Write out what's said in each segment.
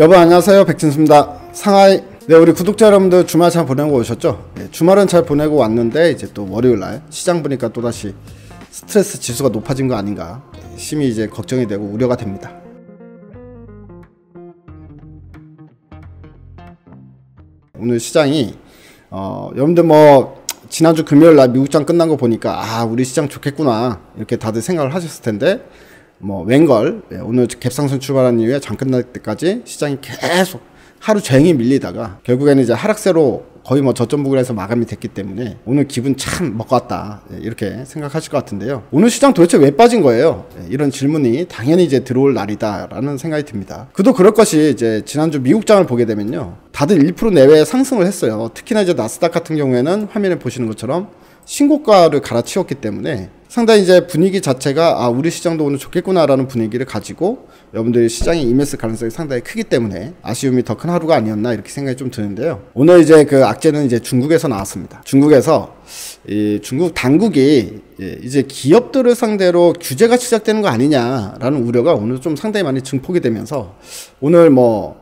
여러분 안녕하세요, 백진수입니다. 상하이. 네, 우리 구독자 여러분들 주말 잘 보내고 오셨죠? 네, 주말은 잘 보내고 왔는데 이제 또 월요일날 시장 보니까 또다시 스트레스 지수가 높아진 거 아닌가 심히 이제 걱정이 되고 우려가 됩니다. 오늘 시장이 여러분들 뭐 지난주 금요일날 미국장 끝난 거 보니까 우리 시장 좋겠구나 이렇게 다들 생각을 하셨을 텐데 뭐 웬걸 오늘 갭상승 출발한 이후에 장 끝날 때까지 시장이 계속 하루 종일 밀리다가 결국에는 이제 하락세로 거의 뭐 저점 부근에서 마감이 됐기 때문에 오늘 기분 참 먹고 왔다 이렇게 생각하실 것 같은데요. 오늘 시장 도대체 왜 빠진 거예요? 이런 질문이 당연히 이제 들어올 날이다 라는 생각이 듭니다. 그도 그럴 것이 이제 지난주 미국장을 보게 되면요, 다들 1% 내외 상승을 했어요. 특히나 이제 나스닥 같은 경우에는 화면에 보시는 것처럼 신고가를 갈아치웠기 때문에 상당히 이제 분위기 자체가 우리 시장도 오늘 좋겠구나 라는 분위기를 가지고 여러분들이 시장에 임했을 가능성이 상당히 크기 때문에 아쉬움이 더 큰 하루가 아니었나 이렇게 생각이 좀 드는데요. 오늘 이제 그 악재는 이제 중국에서 나왔습니다. 중국에서 이 중국 당국이 이제 기업들을 상대로 규제가 시작되는 거 아니냐라는 우려가 오늘 좀 상당히 많이 증폭이 되면서 오늘 뭐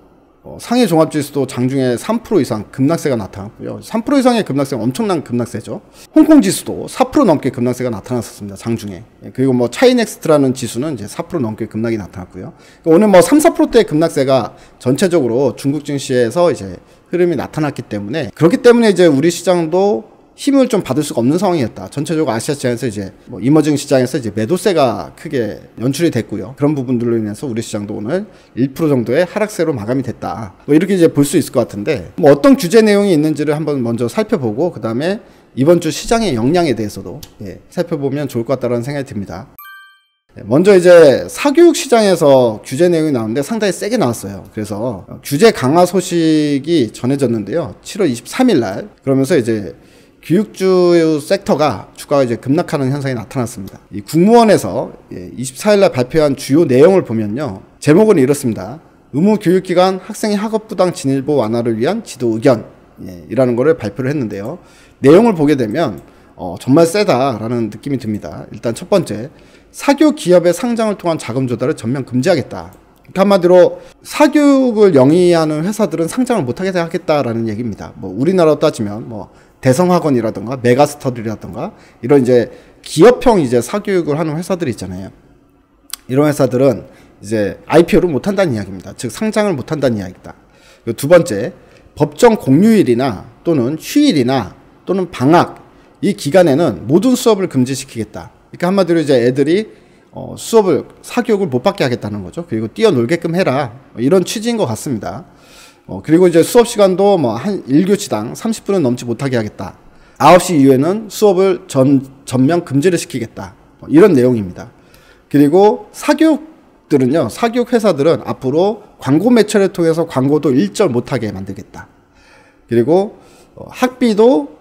상해 종합지수도 장중에 3% 이상 급락세가 나타났고요. 3% 이상의 급락세는 엄청난 급락세죠. 홍콩 지수도 4% 넘게 급락세가 나타났었습니다, 장중에. 그리고 뭐 차이넥스트라는 지수는 이제 4% 넘게 급락이 나타났고요. 오늘 뭐 3, 4%대의 급락세가 전체적으로 중국 증시에서 이제 흐름이 나타났기 때문에, 그렇기 때문에 이제 우리 시장도 힘을 좀 받을 수가 없는 상황이었다. 전체적으로 아시아 시장에서 이제 뭐 이머징 시장에서 이제 매도세가 크게 연출이 됐고요. 그런 부분들로 인해서 우리 시장도 오늘 1% 정도의 하락세로 마감이 됐다. 뭐 이렇게 이제 볼 수 있을 것 같은데, 뭐 어떤 규제 내용이 있는지를 한번 먼저 살펴보고 그 다음에 이번 주 시장의 영향에 대해서도 살펴보면 좋을 것 같다는 생각이 듭니다. 먼저 이제 사교육 시장에서 규제 내용이 나오는데 상당히 세게 나왔어요. 그래서 규제 강화 소식이 전해졌는데요, 7월 23일 날. 그러면서 이제 교육주 섹터가 주가가 이제 급락하는 현상이 나타났습니다. 이 국무원에서 24일날 발표한 주요 내용을 보면요, 제목은 이렇습니다. 의무교육기관 학생의 학업부당 진일보 완화를 위한 지도 의견 이라는 거를 발표를 했는데요. 내용을 보게 되면 정말 세다라는 느낌이 듭니다. 일단 첫 번째, 사교 기업의 상장을 통한 자금 조달을 전면 금지하겠다. 그러니까 한마디로 사교육을 영위하는 회사들은 상장을 못하게 하겠다라는 얘기입니다. 뭐 우리나라로 따지면 뭐 대성학원이라던가 메가스터디라던가 이런 이제 기업형 이제 사교육을 하는 회사들이 있잖아요. 이런 회사들은 이제 IPO를 못 한다는 이야기입니다. 즉 상장을 못 한다는 이야기다. 두 번째, 법정 공휴일이나 또는 휴일이나 또는 방학 이 기간에는 모든 수업을 금지시키겠다. 그러니까 한마디로 이제 애들이 수업을 사교육을 못 받게 하겠다는 거죠. 그리고 뛰어놀게끔 해라, 이런 취지인 것 같습니다. 그리고 이제 수업 시간도 뭐 한 1교시당 30분은 넘지 못하게 하겠다. 9시 이후에는 수업을 전면 금지를 시키겠다. 이런 내용입니다. 그리고 사교육들은요, 사교육 회사들은 앞으로 광고 매체를 통해서 광고도 일절 못하게 만들겠다. 그리고 학비도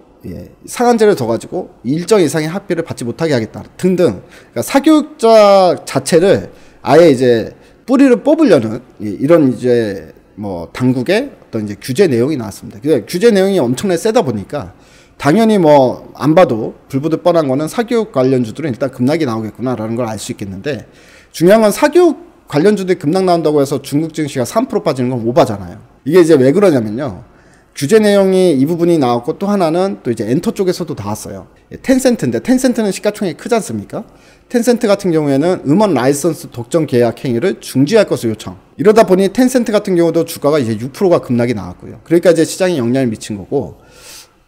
상한제를 더 가지고 일정 이상의 학비를 받지 못하게 하겠다 등등. 그러니까 사교육자 자체를 아예 이제 뿌리를 뽑으려는 이런 이제 뭐 당국의 어떤 이제 규제 내용이 나왔습니다. 근데 규제 내용이 엄청나게 세다 보니까 당연히 뭐 안 봐도 불보듯 뻔한 거는 사교육 관련주들은 일단 급락이 나오겠구나라는 걸 알 수 있겠는데, 중요한 건 사교육 관련주들이 급락 나온다고 해서 중국 증시가 3% 빠지는 건 오바잖아요. 이게 이제 왜 그러냐면요, 규제 내용이 이 부분이 나왔고 또 하나는 또 이제 엔터 쪽에서도 나왔어요. 텐센트인데 텐센트는 시가총액이 크지 않습니까? 텐센트 같은 경우에는 음원 라이선스 독점 계약 행위를 중지할 것을 요청. 이러다 보니 텐센트 같은 경우도 주가가 이제 6%가 급락이 나왔고요. 그러니까 이제 시장에 영향을 미친 거고,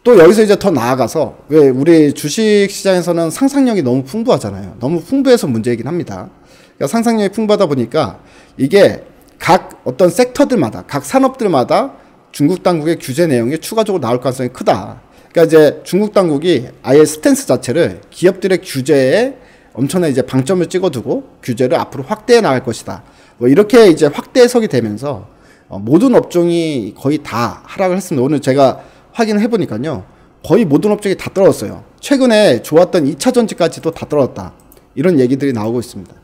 또 여기서 이제 더 나아가서 왜 우리 주식 시장에서는 상상력이 너무 풍부하잖아요. 너무 풍부해서 문제이긴 합니다. 그러니까 상상력이 풍부하다 보니까 이게 각 어떤 섹터들마다, 각 산업들마다 중국 당국의 규제 내용이 추가적으로 나올 가능성이 크다. 그러니까 이제 중국 당국이 아예 스탠스 자체를 기업들의 규제에 엄청난 이제 방점을 찍어두고 규제를 앞으로 확대해 나갈 것이다. 뭐 이렇게 이제 확대 해석이 되면서 모든 업종이 거의 다 하락을 했습니다. 오늘 제가 확인을 해보니까요, 거의 모든 업종이 다 떨어졌어요. 최근에 좋았던 2차 전지까지도 다 떨어졌다. 이런 얘기들이 나오고 있습니다.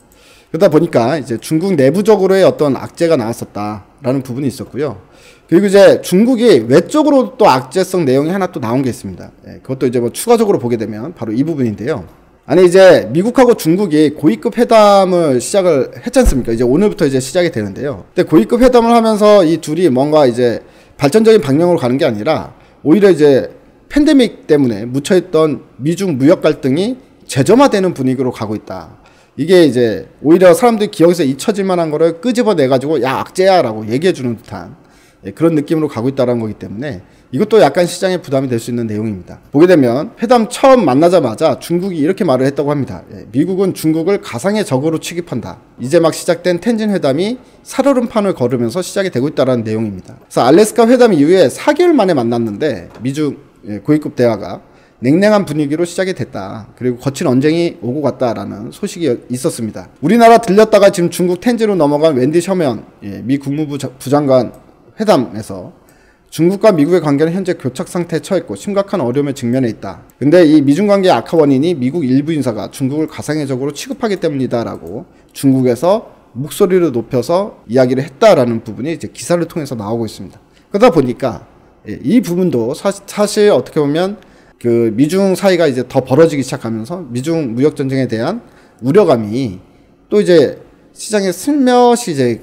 그러다 보니까 이제 중국 내부적으로의 어떤 악재가 나왔었다라는 부분이 있었고요. 그리고 이제 중국이 외적으로 또 악재성 내용이 하나 또 나온 게 있습니다. 그것도 이제 뭐 추가적으로 보게 되면 바로 이 부분인데요. 아니 이제 미국하고 중국이 고위급 회담을 시작을 했지 않습니까? 이제 오늘부터 이제 시작이 되는데요. 근데 고위급 회담을 하면서 이 둘이 뭔가 이제 발전적인 방향으로 가는 게 아니라 오히려 이제 팬데믹 때문에 묻혀있던 미중 무역 갈등이 재점화되는 분위기로 가고 있다. 이게 이제 오히려 사람들이 기억에서 잊혀질 만한 거를 끄집어내가지고 야 악재야 라고 얘기해주는 듯한 그런 느낌으로 가고 있다는 거기 때문에 이것도 약간 시장에 부담이 될 수 있는 내용입니다. 보게 되면 회담 처음 만나자마자 중국이 이렇게 말을 했다고 합니다. 미국은 중국을 가상의 적으로 취급한다. 이제 막 시작된 텐진 회담이 살얼음판을 걸으면서 시작이 되고 있다는 내용입니다. 그래서 알래스카 회담 이후에 4개월 만에 만났는데 미중 고위급 대화가 냉랭한 분위기로 시작이 됐다. 그리고 거친 언쟁이 오고 갔다라는 소식이 있었습니다. 우리나라 들렸다가 지금 중국 텐진으로 넘어간 웬디 셔먼 미 국무부 부장관 회담에서 중국과 미국의 관계는 현재 교착 상태에 처했고 심각한 어려움에 직면해 있다. 근데 이 미중 관계의 악화 원인이 미국 일부 인사가 중국을 가상의 적으로 취급하기 때문이다라고 중국에서 목소리를 높여서 이야기를 했다라는 부분이 이제 기사를 통해서 나오고 있습니다. 그러다 보니까 이 부분도 사실 어떻게 보면 그 미중 사이가 이제 더 벌어지기 시작하면서 미중 무역 전쟁에 대한 우려감이 또 이제 시장에 슬며시 이제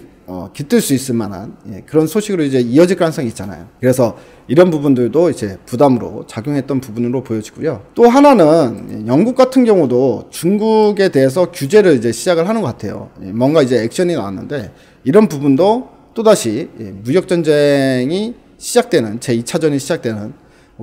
깃들 수 있을 만한 그런 소식으로 이제 이어질 가능성이 있잖아요. 그래서 이런 부분들도 이제 부담으로 작용했던 부분으로 보여지고요. 또 하나는 영국 같은 경우도 중국에 대해서 규제를 이제 시작을 하는 것 같아요. 뭔가 이제 액션이 나왔는데 이런 부분도 또다시 무역 전쟁이 시작되는 제2차전이 시작되는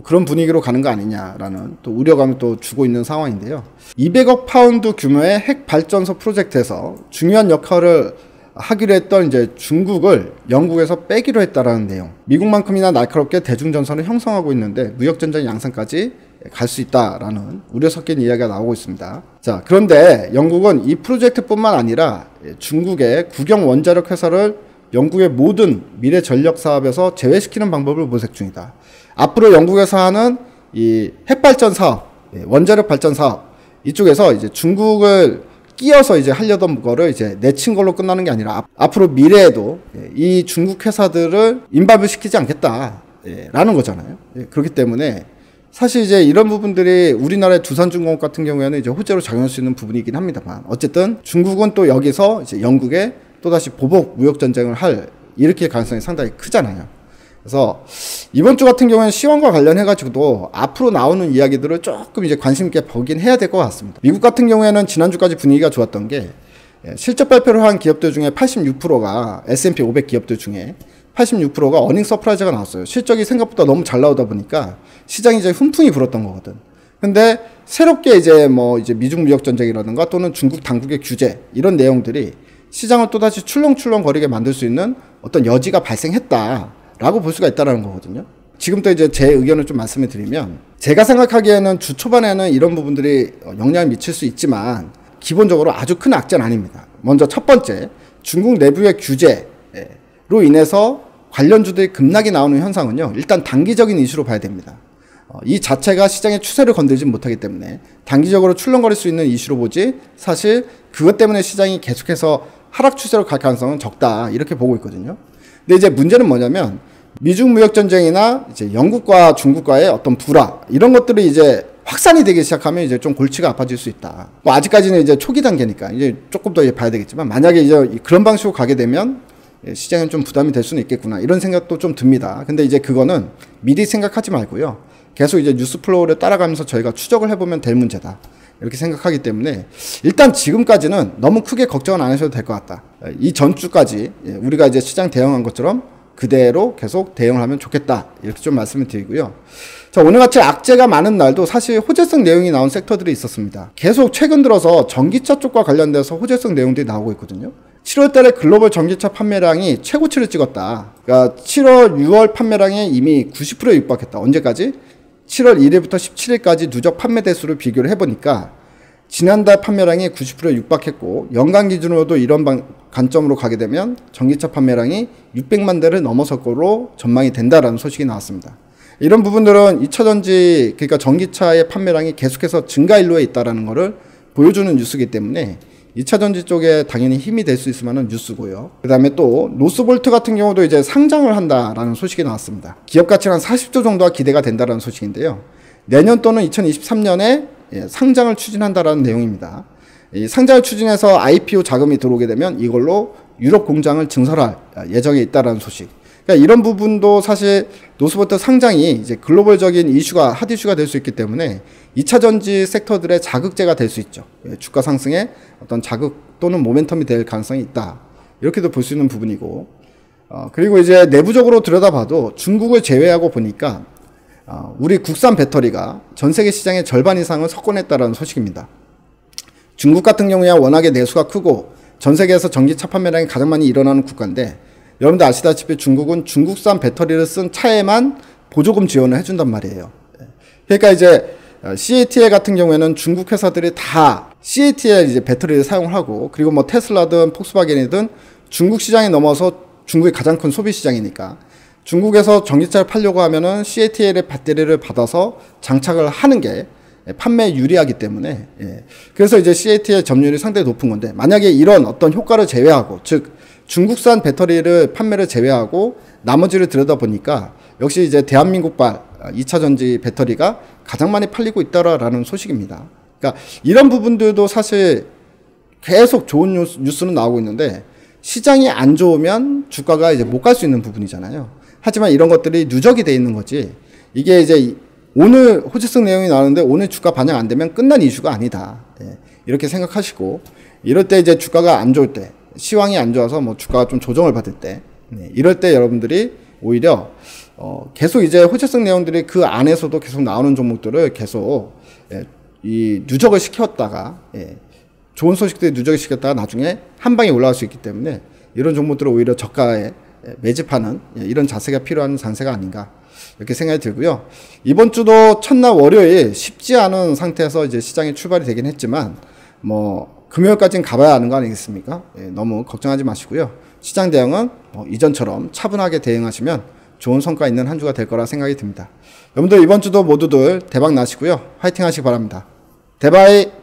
그런 분위기로 가는 거 아니냐라는 또 우려감을 또 주고 있는 상황인데요. 200억 파운드 규모의 핵 발전소 프로젝트에서 중요한 역할을 하기로 했던 이제 중국을 영국에서 빼기로 했다라는 내용. 미국만큼이나 날카롭게 대중전선을 형성하고 있는데 무역전쟁 양상까지 갈 수 있다라는 우려 섞인 이야기가 나오고 있습니다. 자, 그런데 영국은 이 프로젝트뿐만 아니라 중국의 국영 원자력 회사를 영국의 모든 미래 전력 사업에서 제외시키는 방법을 모색 중이다. 앞으로 영국에서 하는 이 핵발전 사업, 원자력 발전 사업 이쪽에서 이제 중국을 끼어서 이제 하려던 거를 이제 내친 걸로 끝나는 게 아니라 앞으로 미래에도 이 중국 회사들을 인밥을 시키지 않겠다라는 거잖아요. 그렇기 때문에 사실 이제 이런 부분들이 우리나라의 두산중공업 같은 경우에는 이제 호재로 작용할 수 있는 부분이긴 합니다만 어쨌든 중국은 또 여기서 이제 영국에 또다시 보복 무역 전쟁을 할 일으킬 가능성이 상당히 크잖아요. 그래서 이번 주 같은 경우는 시황과 관련해가지고도 앞으로 나오는 이야기들을 조금 이제 관심 있게 보긴 해야 될 것 같습니다. 미국 같은 경우에는 지난주까지 분위기가 좋았던 게 실적 발표를 한 기업들 중에 86%가 S&P 500 기업들 중에 86%가 어닝 서프라이즈가 나왔어요. 실적이 생각보다 너무 잘 나오다 보니까 시장이 이제 훈풍이 불었던 거거든. 근데 새롭게 이제 뭐 이제 미중 무역 전쟁이라든가 또는 중국 당국의 규제 이런 내용들이 시장을 또다시 출렁출렁거리게 만들 수 있는 어떤 여지가 발생했다라고 볼 수가 있다는 거거든요. 지금부터 이제 제 의견을 좀 말씀을 드리면 제가 생각하기에는 주 초반에는 이런 부분들이 영향을 미칠 수 있지만 기본적으로 아주 큰 악재는 아닙니다. 먼저 첫 번째, 중국 내부의 규제로 인해서 관련주들이 급락이 나오는 현상은요. 일단 단기적인 이슈로 봐야 됩니다. 이 자체가 시장의 추세를 건들지 못하기 때문에 단기적으로 출렁거릴 수 있는 이슈로 보지 사실 그것 때문에 시장이 계속해서 하락 추세로 갈 가능성은 적다 이렇게 보고 있거든요. 근데 이제 문제는 뭐냐면 미중 무역 전쟁이나 이제 영국과 중국과의 어떤 불화 이런 것들이 이제 확산이 되기 시작하면 이제 좀 골치가 아파질 수 있다. 뭐 아직까지는 이제 초기 단계니까 이제 조금 더 봐야 되겠지만 만약에 이제 그런 방식으로 가게 되면 시장에 좀 부담이 될 수는 있겠구나 이런 생각도 좀 듭니다. 근데 이제 그거는 미리 생각하지 말고요. 계속 이제 뉴스 플로우를 따라가면서 저희가 추적을 해보면 될 문제다. 이렇게 생각하기 때문에 일단 지금까지는 너무 크게 걱정은 안 하셔도 될 것 같다. 이 전주까지 우리가 이제 시장 대응한 것처럼 그대로 계속 대응을 하면 좋겠다. 이렇게 좀 말씀을 드리고요. 자, 오늘같이 악재가 많은 날도 사실 호재성 내용이 나온 섹터들이 있었습니다. 계속 최근 들어서 전기차 쪽과 관련돼서 호재성 내용들이 나오고 있거든요. 7월 달에 글로벌 전기차 판매량이 최고치를 찍었다. 그러니까 7월, 6월 판매량이 이미 90%에 육박했다. 언제까지? 7월 1일부터 17일까지 누적 판매 대수를 비교를 해보니까 지난달 판매량이 90%에 육박했고 연간 기준으로도 이런 관점으로 가게 되면 전기차 판매량이 600만 대를 넘어설 거로 전망이 된다라는 소식이 나왔습니다. 이런 부분들은 2차전지 그러니까 전기차의 판매량이 계속해서 증가일로에 있다라는 것을 보여주는 뉴스이기 때문에 2차전지 쪽에 당연히 힘이 될 수 있을 만한 뉴스고요. 그 다음에 또 노스볼트 같은 경우도 이제 상장을 한다라는 소식이 나왔습니다. 기업 가치가 한 40조 정도가 기대가 된다라는 소식인데요. 내년 또는 2023년에 상장을 추진한다라는 내용입니다. 이 상장을 추진해서 IPO 자금이 들어오게 되면 이걸로 유럽 공장을 증설할 예정에 있다라는 소식. 그러니까 이런 부분도 사실 노스버터 상장이 이제 글로벌적인 이슈가 핫 이슈가 될 수 있기 때문에 2차 전지 섹터들의 자극제가 될 수 있죠. 주가 상승에 어떤 자극 또는 모멘텀이 될 가능성이 있다. 이렇게도 볼 수 있는 부분이고, 그리고 이제 내부적으로 들여다봐도 중국을 제외하고 보니까 우리 국산 배터리가 전 세계 시장의 절반 이상을 석권했다라는 소식입니다. 중국 같은 경우에 워낙에 내수가 크고 전 세계에서 전기차 판매량이 가장 많이 일어나는 국가인데, 여러분들 아시다시피 중국은 중국산 배터리를 쓴 차에만 보조금 지원을 해준단 말이에요. 그러니까 이제 CATL 같은 경우에는 중국 회사들이 다 CATL 이제 배터리를 사용을 하고, 그리고 뭐 테슬라든 폭스바겐이든 중국 시장에 넘어서 중국이 가장 큰 소비 시장이니까 중국에서 전기차를 팔려고 하면은 CATL의 배터리를 받아서 장착을 하는 게 판매에 유리하기 때문에, 그래서 이제 CATL 점유율이 상당히 높은 건데, 만약에 이런 어떤 효과를 제외하고, 즉 중국산 배터리를 판매를 제외하고 나머지를 들여다보니까 역시 이제 대한민국발 2차 전지 배터리가 가장 많이 팔리고 있다라는 소식입니다. 그러니까 이런 부분들도 사실 계속 좋은 뉴스는 나오고 있는데, 시장이 안 좋으면 주가가 이제 못 갈 수 있는 부분이잖아요. 하지만 이런 것들이 누적이 돼 있는 거지, 이게 이제 오늘 호재성 내용이 나오는데 오늘 주가 반영 안 되면 끝난 이슈가 아니다. 이렇게 생각하시고, 이럴 때 이제 주가가 안 좋을 때, 시황이 안 좋아서 뭐 주가가 좀 조정을 받을 때, 이럴 때 여러분들이 오히려 계속 이제 호재성 내용들이 그 안에서도 계속 나오는 종목들을 계속 이 누적을 시켰다가, 좋은 소식들이 누적을 시켰다가 나중에 한 방에 올라갈 수 있기 때문에 이런 종목들을 오히려 저가에 매집하는 이런 자세가 필요한 장세가 아닌가, 이렇게 생각이 들고요. 이번 주도 첫날 월요일 쉽지 않은 상태에서 이제 시장이 출발이 되긴 했지만, 뭐 금요일까지는 가봐야 하는 거 아니겠습니까? 너무 걱정하지 마시고요. 시장 대응은 이전처럼 차분하게 대응하시면 좋은 성과 있는 한 주가 될 거라 생각이 듭니다. 여러분들 이번 주도 모두들 대박 나시고요. 화이팅 하시기 바랍니다. 대바이.